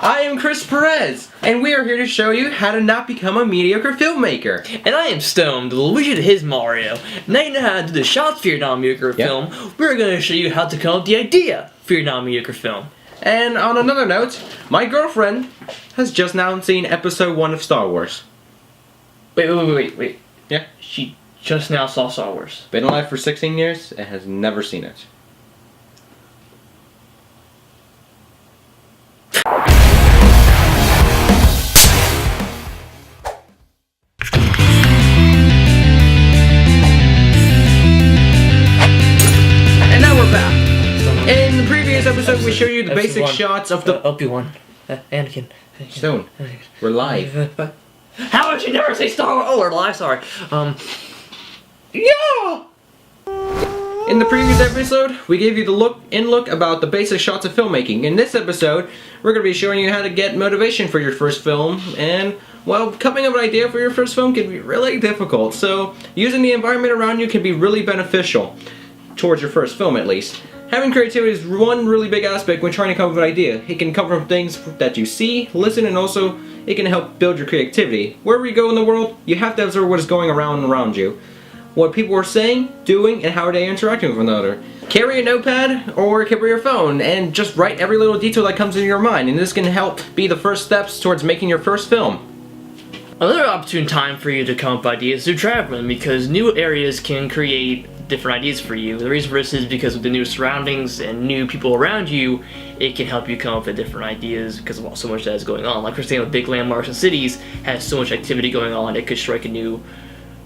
I am Chris Perez, and we are here to show you how to not become a mediocre filmmaker. And I am Stone, the Luigi to his Mario. Now you know how to do the shots for your non-mediocre film. We're going to show you how to come up with the idea for your non-mediocre film. And on another note, my girlfriend has just now seen episode 1 of Star Wars. Wait. Yeah? She just now saw Star Wars. Been alive for 16 years and has never seen it. And now we're back. In the previous episode, we showed you the basic shots of the... Obi-Wan. Anakin. Stone, we're live. How would you never say Star Wars? Oh, we're live, sorry. Yeah! In the previous episode, we gave you the look about the basic shots of filmmaking. In this episode, we're going to be showing you how to get motivation for your first film. And, well, coming up with an idea for your first film can be really difficult. So, using the environment around you can be really beneficial. Towards your first film, at least. Having creativity is one really big aspect when trying to come up with an idea. It can come from things that you see, listen, and also it can help build your creativity. Wherever you go in the world, you have to observe what is going around you. What people are saying, doing, and how are they interacting with one another. Carry a notepad or carry your phone and just write every little detail that comes into your mind, and this can help be the first steps towards making your first film. Another opportune time for you to come up with ideas is traveling, because new areas can create different ideas for you. The reason for this is because with the new surroundings and new people around you, it can help you come up with different ideas because of so much that is going on. Like we're saying with big landmarks and cities has so much activity going on, it could strike a new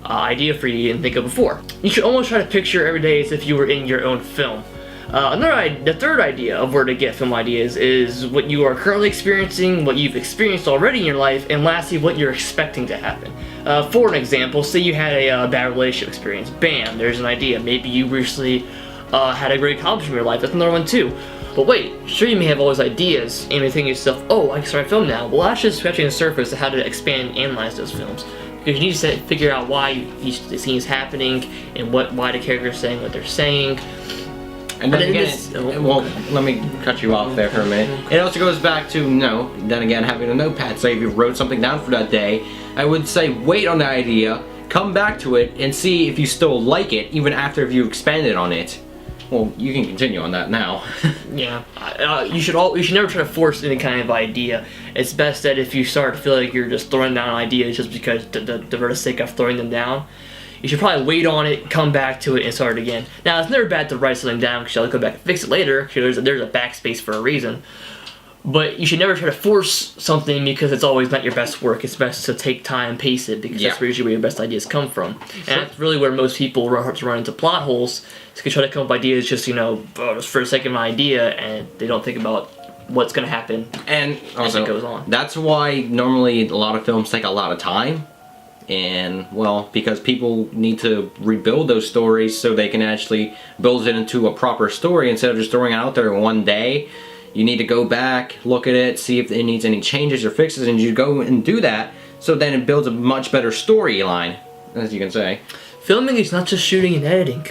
idea for you you didn't think of before. You should almost try to picture every day as if you were in your own film. The third idea of where to get film ideas is what you are currently experiencing, what you've experienced already in your life, and lastly, what you're expecting to happen. For an example, say you had a bad relationship experience. Bam, there's an idea. Maybe you recently had a great accomplishment in your life. That's another one too. But wait, sure you may have all these ideas and you think to yourself, oh, I can start a film now. Well, that's just scratching the surface of how to expand and analyze those films. Because you need to figure out why each scene is happening and why the characters are saying what they're saying. And then again, well, let me cut you off there for a minute. It also goes back to, then again, having a notepad. Say if you wrote something down for that day, I would say wait on the idea, come back to it, and see if you still like it, even after if you expanded on it. Well, you can continue on that now. Yeah, you should never try to force any kind of idea. It's best that if you start to feel like you're just throwing down ideas just because for the sake of throwing them down, you should probably wait on it, come back to it, and start it again. Now, it's never bad to write something down because you'll go back and fix it later. There's a backspace for a reason. But you should never try to force something because it's always not your best work. It's best to take time and pace it because that's usually where your best ideas come from. And that's really where most people run into plot holes. Is they try to come up with ideas just, just for the sake of an idea, and they don't think about what's going to happen and as it goes on. That's why normally a lot of films take a lot of time. And, well, because people need to rebuild those stories so they can actually build it into a proper story instead of just throwing it out there in one day. You need to go back, look at it, see if it needs any changes or fixes, and you go and do that, so then it builds a much better storyline, as you can say. Filming is not just shooting and editing.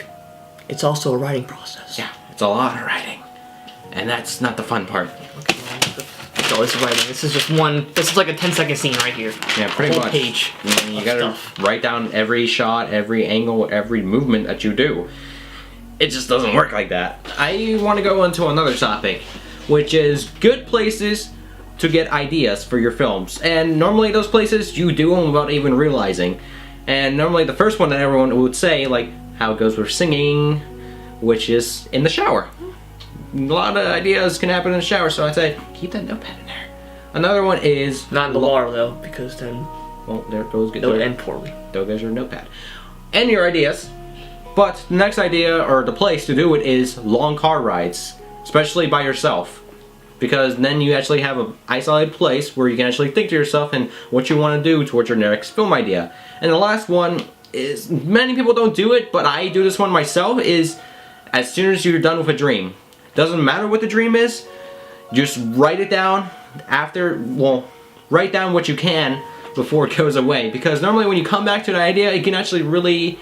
It's also a writing process. Yeah, it's a lot of writing. And that's not the fun part. Okay, it's always writing. This is just this is like a 10-second scene right here. Yeah, pretty much. Page. You gotta write down every shot, every angle, every movement that you do. It just doesn't work like that. I want to go into another topic, which is good places to get ideas for your films. And normally those places you do them without even realizing. And normally the first one that everyone would say, like how it goes with singing, which is in the shower. A lot of ideas can happen in the shower, so I'd say keep that notepad in there. Another one is not in the water though, because then those would end poorly. Though there's your notepad and your ideas. But the next idea or the place to do it is long car rides, especially by yourself, because then you actually have an isolated place where you can actually think to yourself and what you want to do towards your next film idea. And the last one is, many people don't do it, but I do this one myself, is as soon as you're done with a dream. Doesn't matter what the dream is, just write it down write down what you can before it goes away, because normally when you come back to an idea, you can actually really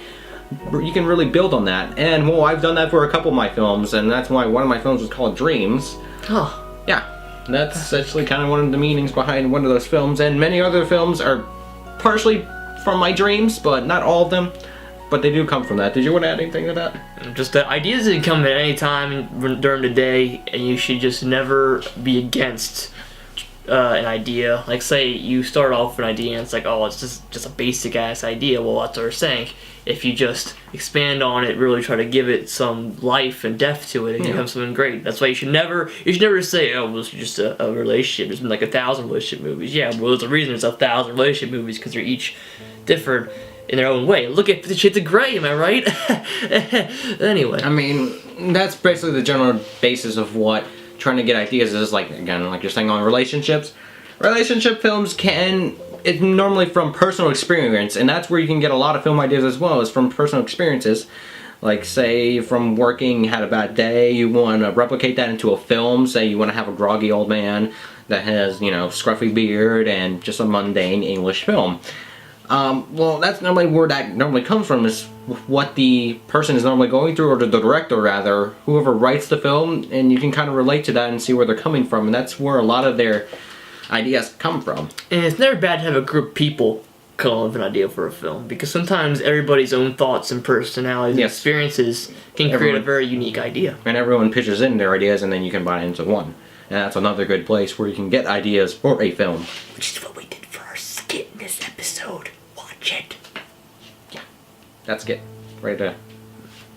build on that. And well, I've done that for a couple of my films, and that's why one of my films was called Dreams. Oh. Yeah. that's actually kind of one of the meanings behind one of those films, and many other films are partially from my dreams, but not all of them. But they do come from that. Did you want to add anything to that? Just that ideas can come at any time during the day, and you should just never be against an idea. Like, say you start off with an idea and it's like, oh, it's just a basic ass idea. Well, that's what we're saying. If you just expand on it, really try to give it some life and depth to it, it becomes something great. That's why you should never say, oh, well, it's just a relationship. There's been like 1,000 relationship movies. Yeah, well, there's a reason there's 1,000 relationship movies, because they're each different in their own way. Look at 50 Shades of Grey, am I right? Anyway. I mean, that's basically the general basis of what trying to get ideas is. Like, again, like you're saying on relationships. Relationship films it's normally from personal experience, and that's where you can get a lot of film ideas as well, is from personal experiences. Like, say, from working, had a bad day, you want to replicate that into a film. Say you want to have a groggy old man that has, scruffy beard and just a mundane English film. Well, that's normally where that normally comes from, is what the person is normally going through, or the director rather, whoever writes the film, and you can kind of relate to that and see where they're coming from, and that's where a lot of their ideas come from. And it's never bad to have a group of people come up with an idea for a film, because sometimes everybody's own thoughts and personalities and experiences can create a very unique idea. And everyone pitches in their ideas, and then you can buy into one. And that's another good place where you can get ideas for a film. Which is what we did for our skit in this episode. Watch it. Yeah. That's it. Right there.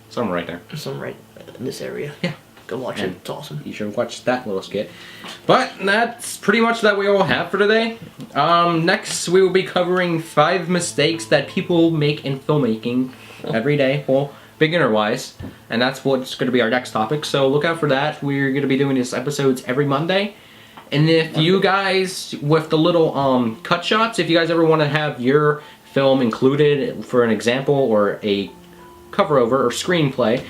Somewhere right there. Somewhere right in this area. Yeah. Go watch it. It's awesome. You should watch that little skit. But that's pretty much that we all have for today. Next, we will be covering 5 mistakes that people make in filmmaking every day. Well, beginner-wise. And that's what's going to be our next topic. So look out for that. We're going to be doing these episodes every Monday. And if you guys, with the little cut shots, if you guys ever want to have your film included for an example or a cover over or screenplay,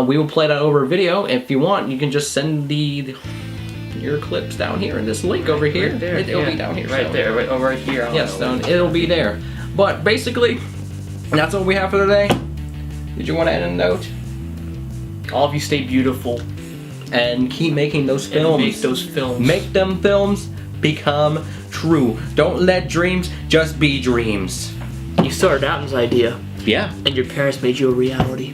we will play that over video. If you want, you can just send your clips down here in this link over here. Right there. It'll be down here. Right there. Right here. Yes, it'll be there. But basically, that's all we have for today. Did you want to add a note? All of you stay beautiful. And keep making those films. And make those films. Make them films become true. Don't let dreams just be dreams. You started out as an idea. Yeah. And your parents made you a reality.